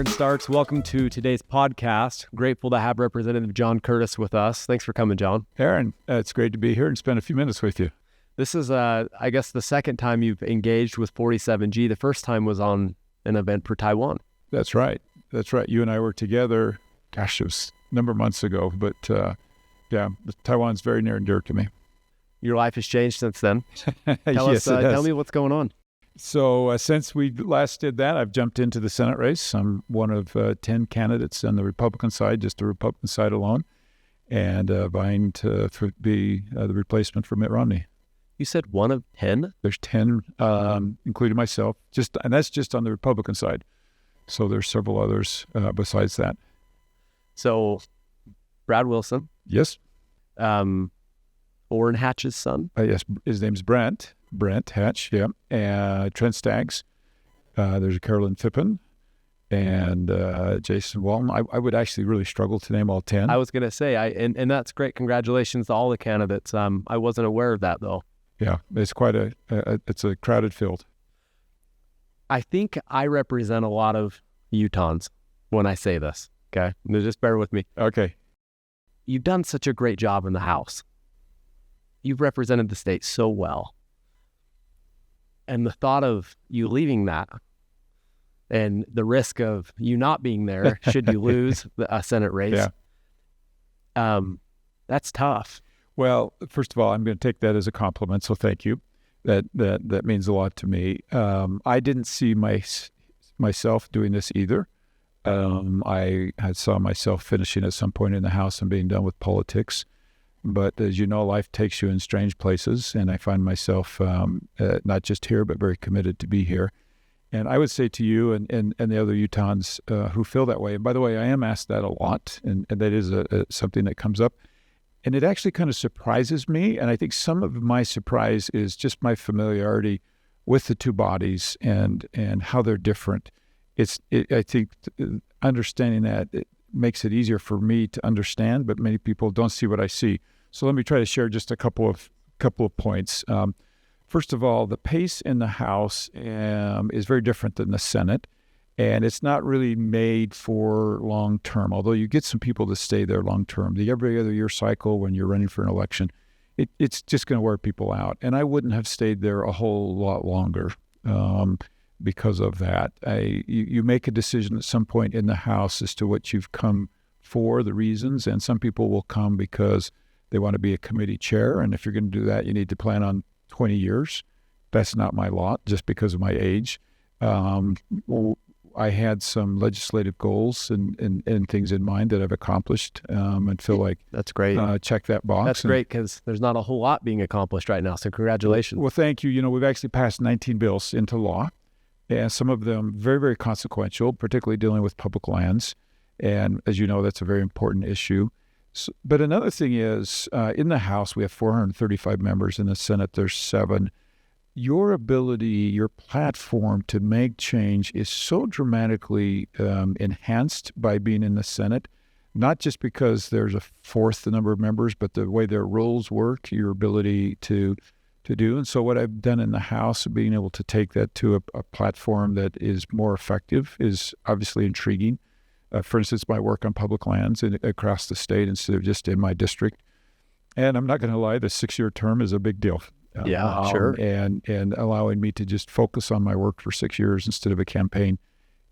Aaron Starks. Welcome to today's podcast. Grateful to have Representative John Curtis with us. Thanks for coming, John. Aaron, it's great to be here and spend a few minutes with you. This is, I guess, the second time you've engaged with 47G. The first time was on an event for Taiwan. That's right. You and I were together, gosh, it was a number of months ago, but Taiwan's very near and dear to me. Your life has changed since then. Yes, Tell me what's going on. So since we last did that, I've jumped into the Senate race. I'm one of 10 candidates on the Republican side, just the Republican side alone, and vying to be the replacement for Mitt Romney. You said one of 10? There's 10, including myself, and that's just on the Republican side. So there's several others besides that. So Brad Wilson. Yes. Orrin Hatch's son. Yes, his name's Brent Hatch, yeah. Trent Staggs. There's Carolyn Phippen and Jason Walton. I would actually really struggle to name all 10. I was going to say, and that's great. Congratulations to all the candidates. I wasn't aware of that, though. Yeah, it's quite it's a crowded field. I think I represent a lot of Utahns when I say this, okay? Just bear with me. Okay. You've done such a great job in the House. You've represented the state so well. And the thought of you leaving that and the risk of you not being there should you lose a Senate race, that's tough. Well, first of all, I'm going to take that as a compliment, so thank you. That means a lot to me. I didn't see myself doing this either. I saw myself finishing at some point in the House and being done with politics. But as you know, life takes you in strange places, and I find myself not just here, but very committed to be here. And I would say to you and the other Utahns who feel that way, and by the way, I am asked that a lot, and that is something that comes up. And it actually kind of surprises me, and I think some of my surprise is just my familiarity with the two bodies and how they're different. I think understanding that it makes it easier for me to understand, but many people don't see what I see. So let me try to share just a couple of points. First of all, the pace in the House is very different than the Senate, and it's not really made for long term, although you get some people to stay there long term. The every other year cycle when you're running for an election, it's just going to wear people out. And I wouldn't have stayed there a whole lot longer because of that. You make a decision at some point in the House as to what you've come for, the reasons, and some people will come because they want to be a committee chair. And if you're going to do that, you need to plan on 20 years. That's not my lot just because of my age. I had some legislative goals and things in mind that I've accomplished and feel like that's great. Check that box. That's great because there's not a whole lot being accomplished right now. So congratulations. Well, thank you. You know, we've actually passed 19 bills into law, and some of them very, very consequential, particularly dealing with public lands. And as you know, that's a very important issue. So, but another thing is, in the House, we have 435 members. In the Senate, there's 7. Your ability, your platform to make change is so dramatically enhanced by being in the Senate, not just because there's a fourth the number of members, but the way their roles work, your ability to do. And so what I've done in the House, being able to take that to a platform that is more effective is obviously intriguing. For instance, my work on public lands across the state instead of just in my district. And I'm not going to lie, the 6-year term is a big deal. Sure. And allowing me to just focus on my work for 6 years instead of a campaign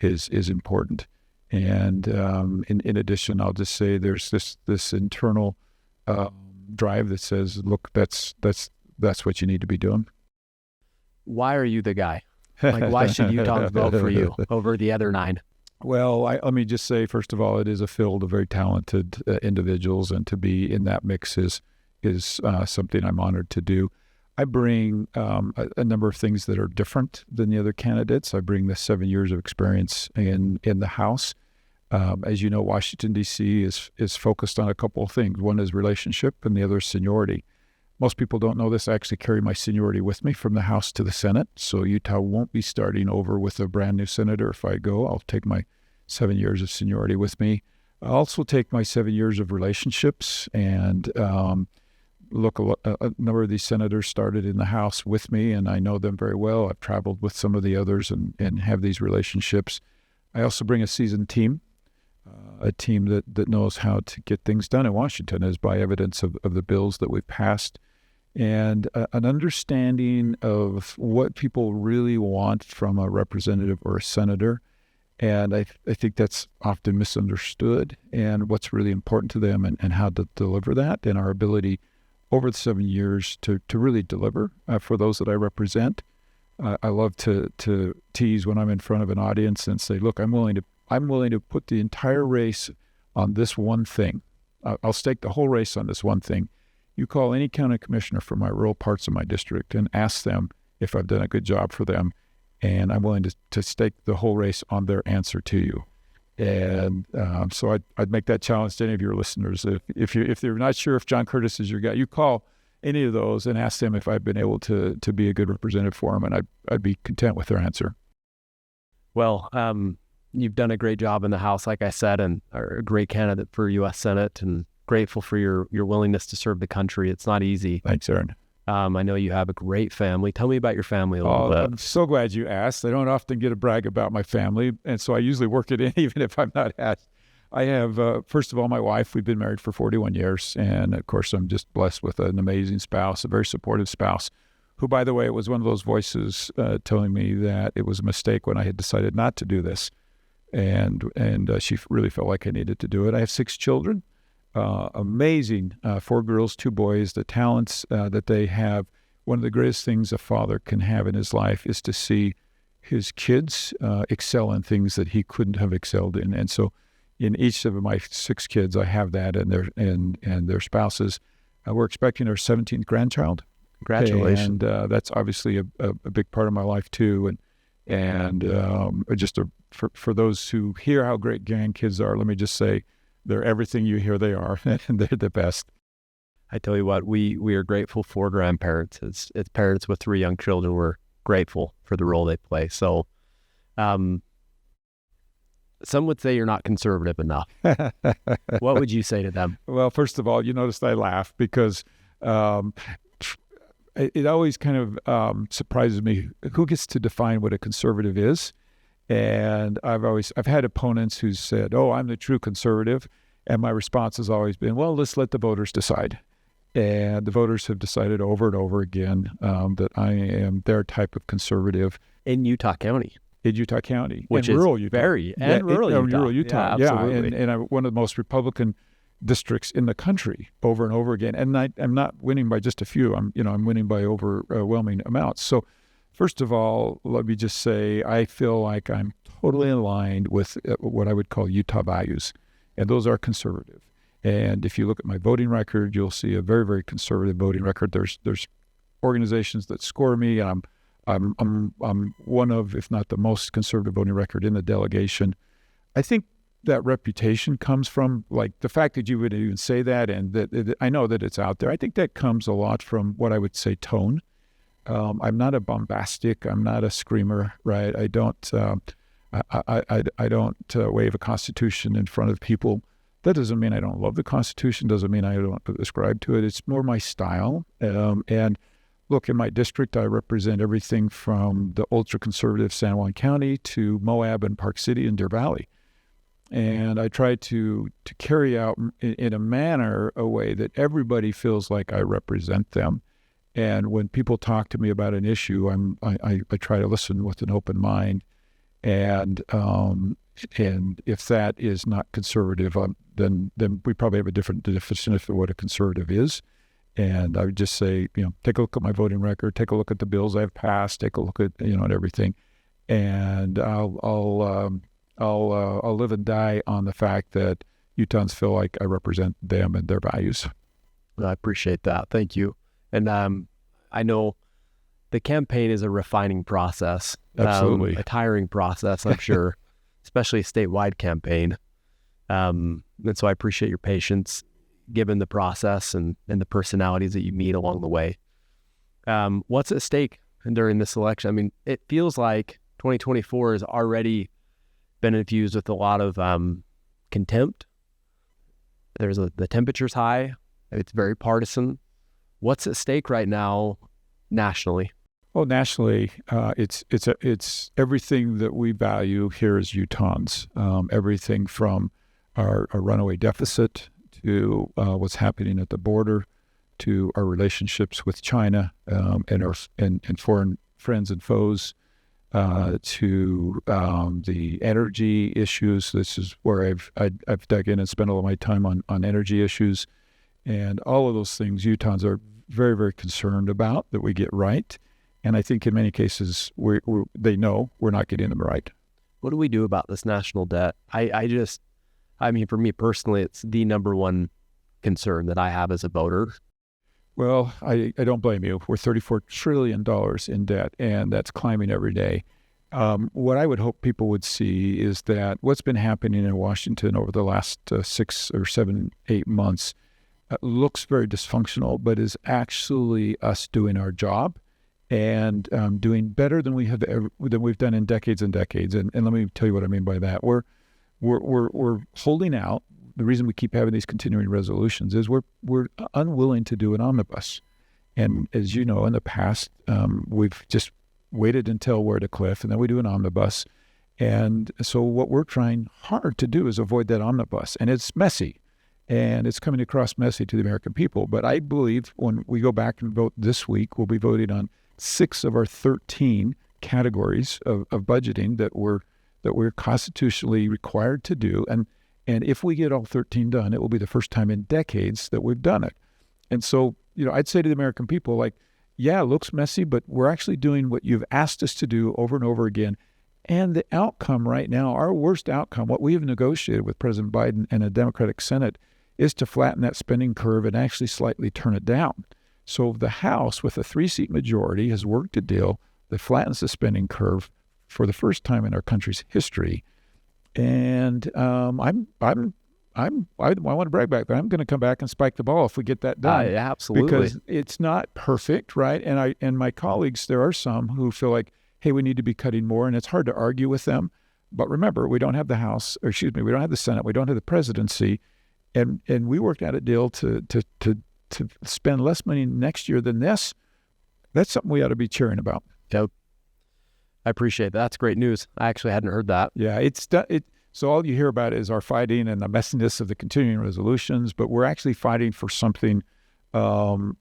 is important. And in addition, I'll just say there's this internal drive that says, look, that's what you need to be doing. Why are you the guy? Like, why should Utahns vote for you over the other 9? Well, let me just say, first of all, it is a field of very talented individuals, and to be in that mix is something I'm honored to do. I bring a number of things that are different than the other candidates. I bring the 7 years of experience in the House. As you know, Washington, D.C. is focused on a couple of things. One is relationship, and the other is seniority. Most people don't know this. I actually carry my seniority with me from the House to the Senate. So Utah won't be starting over with a brand new senator. If I go, I'll take my 7 years of seniority with me. I'll also take my 7 years of relationships and look, a number of these senators started in the House with me, and I know them very well. I've traveled with some of the others and have these relationships. I also bring a seasoned team, a team that knows how to get things done in Washington, as by evidence of the bills that we've passed, and an understanding of what people really want from a representative or a senator. And I think that's often misunderstood, and what's really important to them, and how to deliver that, and our ability over the 7 years to really deliver for those that I represent. I love to tease when I'm in front of an audience and say, look, I'm willing to put the entire race on this one thing. I'll stake the whole race on this one thing. You call any county commissioner from my rural parts of my district and ask them if I've done a good job for them, and I'm willing to stake the whole race on their answer to you. And so I'd make that challenge to any of your listeners. If you're not sure if John Curtis is your guy, you call any of those and ask them if I've been able to be a good representative for them, and I'd be content with their answer. Well, you've done a great job in the House, like I said, and are a great candidate for U.S. Senate, and grateful for your willingness to serve the country. It's not easy. Thanks, Aaron. I know you have a great family. Tell me about your family a little bit. I'm so glad you asked. I don't often get to brag about my family, and so I usually work it in even if I'm not asked. I have, first of all, my wife. We've been married for 41 years, and of course, I'm just blessed with an amazing spouse, a very supportive spouse, who, by the way, was one of those voices telling me that it was a mistake when I had decided not to do this, and she really felt like I needed to do it. I have 6 children. Amazing, 4 girls, 2 boys. The talents that they have. One of the greatest things a father can have in his life is to see his kids excel in things that he couldn't have excelled in. And so, in each of my 6 kids, I have that, and their spouses. We're expecting our 17th grandchild. Congratulations! And that's obviously a big part of my life too. And just for those who hear how great grandkids are, let me just say, they're everything you hear they are, and they're the best. I tell you what, we are grateful for grandparents. As parents with 3 young children, we're grateful for the role they play. So, some would say you're not conservative enough. What would you say to them? Well, first of all, you noticed I laugh because it always kind of surprises me who gets to define what a conservative is. And I've had opponents who said, "Oh, I'm the true conservative," and my response has always been, "Well, let's let the voters decide." And the voters have decided over and over again that I am their type of conservative in Utah County. In Utah County, which in is rural Utah, rural Utah, yeah, absolutely. and one of the most Republican districts in the country over and over again. And I'm not winning by just a few. I'm winning by overwhelming amounts. So, first of all, let me just say I feel like I'm totally aligned with what I would call Utah values, and those are conservative. And if you look at my voting record, you'll see a very, very conservative voting record. There's organizations that score me, and I'm one of, if not the most conservative voting record in the delegation. I think that reputation comes from, like, the fact that you would even say that, and that I know that it's out there. I think that comes a lot from what I would say tone. I'm not a bombastic. I'm not a screamer, right? I don't wave a Constitution in front of people. That doesn't mean I don't love the Constitution. Doesn't mean I don't ascribe to it. It's more my style. And look, in my district, I represent everything from the ultra-conservative San Juan County to Moab and Park City and Deer Valley. And I try to carry out in a manner, a way that everybody feels like I represent them. And when people talk to me about an issue, I try to listen with an open mind. And if that is not conservative, then we probably have a different definition of what a conservative is. And I would just say, take a look at my voting record, take a look at the bills I've passed, take a look at at everything, and I'll live and die on the fact that Utahns feel like I represent them and their values. I appreciate that. Thank you. And I know the campaign is a refining process, absolutely, a tiring process, I'm sure, especially a statewide campaign. And so I appreciate your patience, given the process and the personalities that you meet along the way. What's at stake during this election? I mean, it feels like 2024 has already been infused with a lot of contempt. The temperature's high. It's very partisan. What's at stake right now nationally? Oh, nationally, it's everything that we value here as Utahns. Everything from our runaway deficit to what's happening at the border, to our relationships with China and our and foreign friends and foes, to the energy issues. This is where I've dug in and spent all of my time on energy issues, and all of those things Utahns are very, very concerned about that we get right. And I think in many cases they know we're not getting them right. What do we do about this national debt? I mean, for me personally, it's the number one concern that I have as a voter. Well, I don't blame you. We're $34 trillion in debt, and that's climbing every day. What I would hope people would see is that what's been happening in Washington over the last 6 or 7, 8 months looks very dysfunctional, but is actually us doing our job and doing better than we've done in decades and decades. And let me tell you what I mean by that. We're holding out. The reason we keep having these continuing resolutions is we're unwilling to do an omnibus. And as you know, in the past, we've just waited until we're at a cliff, and then we do an omnibus. And so what we're trying hard to do is avoid that omnibus. And it's messy, and it's coming across messy to the American people. But I believe when we go back and vote this week, we'll be voting on 6 of our 13 categories of budgeting that we're constitutionally required to do. And if we get all 13 done, it will be the first time in decades that we've done it. And so, I'd say to the American people, like, yeah, it looks messy, but we're actually doing what you've asked us to do over and over again. And the outcome right now, our worst outcome, what we have negotiated with President Biden and a Democratic Senate, is to flatten that spending curve and actually slightly turn it down. So the House, with a 3-seat majority, has worked a deal that flattens the spending curve for the first time in our country's history. And I want to brag back, but I'm going to come back and spike the ball if we get that done. Absolutely. Because it's not perfect, right? And my colleagues, there are some who feel like, hey, we need to be cutting more, and it's hard to argue with them. But remember, we don't have the House, we don't have the Senate, we don't have the presidency, and we worked out a deal to spend less money next year than this. That's something we ought to be cheering about. Yep. I appreciate that. That's great news. I actually hadn't heard that. Yeah, so all you hear about is our fighting and the messiness of the continuing resolutions, but we're actually fighting for something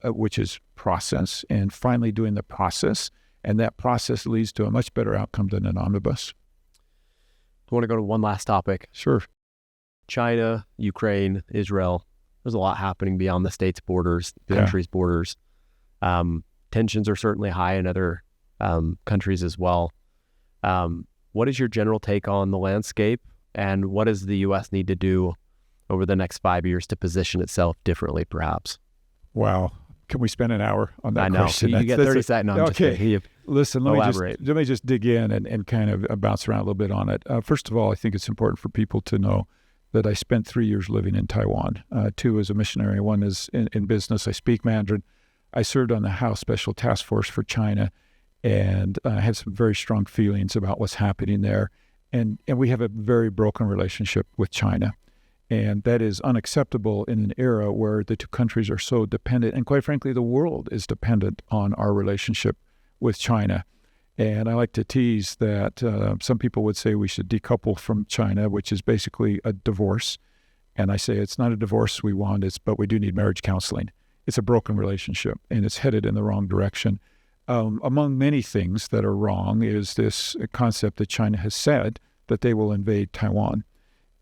which is process, and finally doing the process, and that process leads to a much better outcome than an omnibus. I want to go to one last topic. Sure. China, Ukraine, Israel. There's a lot happening beyond the state's borders, the country's borders. Tensions are certainly high in other countries as well. What is your general take on the landscape, and what does the U.S. need to do over the next 5 years to position itself differently, perhaps? Wow. Can we spend an hour on that question? I know. Question? You get 30 seconds. No, okay. Listen, let me just dig in and kind of bounce around a little bit on it. First of all, I think it's important for people to know that I spent 3 years living in Taiwan, 2 as a missionary, 1 is in business. I speak Mandarin. I served on the House Special Task Force for China, and I had some very strong feelings about what's happening there. And we have a very broken relationship with China. And that is unacceptable in an era where the 2 countries are so dependent. And quite frankly, the world is dependent on our relationship with China. And I like to tease that some people would say we should decouple from China, which is basically a divorce. And I say it's not a divorce we want, but we do need marriage counseling. It's a broken relationship, and it's headed in the wrong direction. Among many things that are wrong is this concept that China has said that they will invade Taiwan.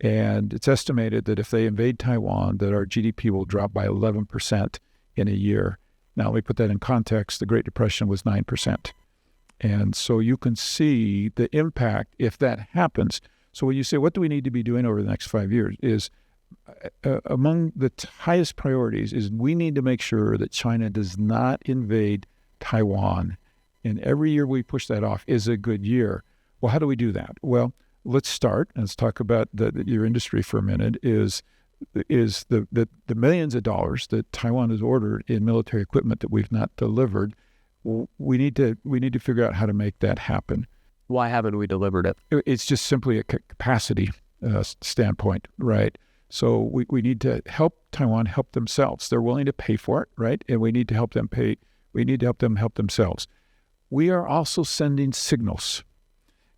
And it's estimated that if they invade Taiwan, that our GDP will drop by 11% in a year. Now, let me put that in context. The Great Depression was 9%. And so you can see the impact if that happens. So when you say, what do we need to be doing over the next 5 years, is among the highest priorities is we need to make sure that China does not invade Taiwan. And every year we push that off is a good year. Well, how do we do that? Well, let's talk about your industry for a minute, is the millions of dollars that Taiwan has ordered in military equipment that we've not delivered. We need to figure out how to make that happen. Why haven't we delivered it? It's just simply a capacity standpoint, right? So we need to help Taiwan help themselves. They're willing to pay for it, right? And we need to help them pay. We need to help them help themselves. we are also sending signals.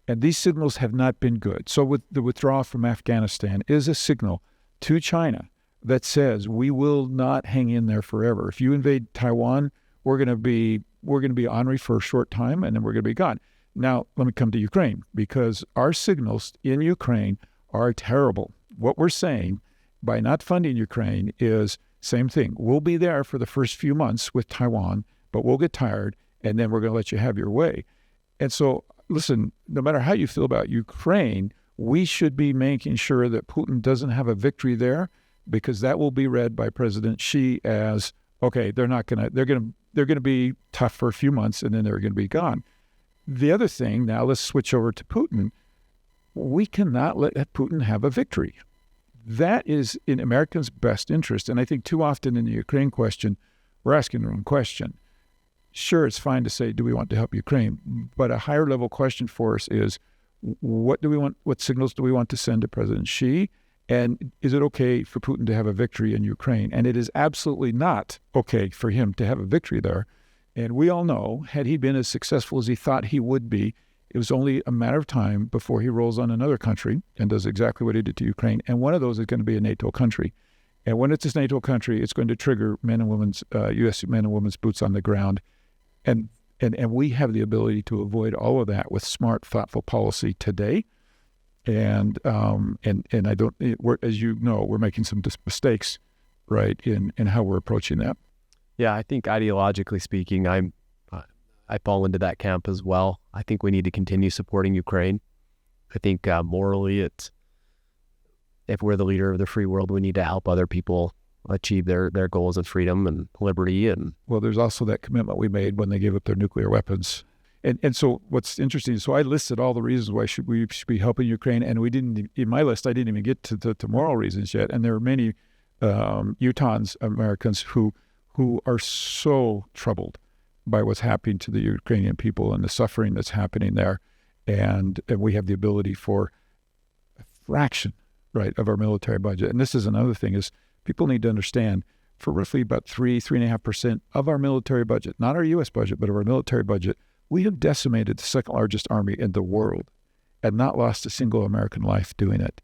And these signals have not been good. So with the withdrawal from Afghanistan is a signal to China that says we will not hang in there forever. If you invade Taiwan, we're going to be ornery for a short time, and then we're going to be gone. Now, let me come to Ukraine, because our signals in Ukraine are terrible. What we're saying by not funding Ukraine is same thing. We'll be there for the first few months with Taiwan, but we'll get tired, and then we're going to let you have your way. And so, listen, no matter how you feel about Ukraine, we should be making sure that Putin doesn't have a victory there, because that will be read by President Xi as, okay, they're going to be tough for a few months, and then they're going to be gone. The other thing, now let's switch over to Putin. We cannot let Putin have a victory. That is in Americans' best interest. And I think too often in the Ukraine question, we're asking the wrong question. Sure, it's fine to say, do we want to help Ukraine? But a higher level question for us is, what do we want? What signals do we want to send to President Xi? And is it okay for Putin to have a victory in Ukraine? And it is absolutely not okay for him to have a victory there. And we all know, had he been as successful as he thought he would be, it was only a matter of time before he rolls on another country and does exactly what he did to Ukraine. And one of those is going to be a NATO country. And when it's a NATO country, it's going to trigger U.S. men and women's boots on the ground. And we have the ability to avoid all of that with smart, thoughtful policy today. And I don't, as you know, we're making some mistakes, right, in how we're approaching that. Yeah, I think ideologically speaking, I fall into that camp as well. I think we need to continue supporting Ukraine. I think morally, if we're the leader of the free world, we need to help other people achieve their goals of freedom and liberty. And well, there's also that commitment we made when they gave up their nuclear weapons. And so what's interesting, so I listed all the reasons why we should be helping Ukraine, and we didn't, in my list, I didn't even get to moral reasons yet. And there are many Utahns, Americans who are so troubled by what's happening to the Ukrainian people and the suffering that's happening there. And we have the ability for a fraction, right, of our military budget. And this is another thing, is people need to understand, for roughly about 3.5% of our military budget, not our U.S. budget, but of our military budget, we have decimated the second largest army in the world and not lost a single American life doing it.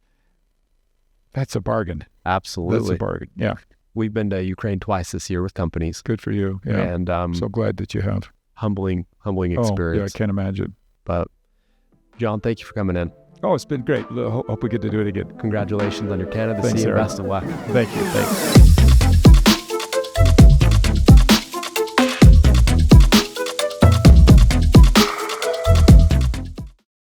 That's a bargain. Absolutely. That's a bargain, yeah. We've been to Ukraine twice this year with companies. Good for you. Yeah. And I'm so glad that you have. Humbling experience. Oh, yeah, I can't imagine. But John, thank you for coming in. Oh, it's been great. Hope we get to do it again. Congratulations on your candidacy. Thanks, and Aaron. best of luck. Thank you. Thanks.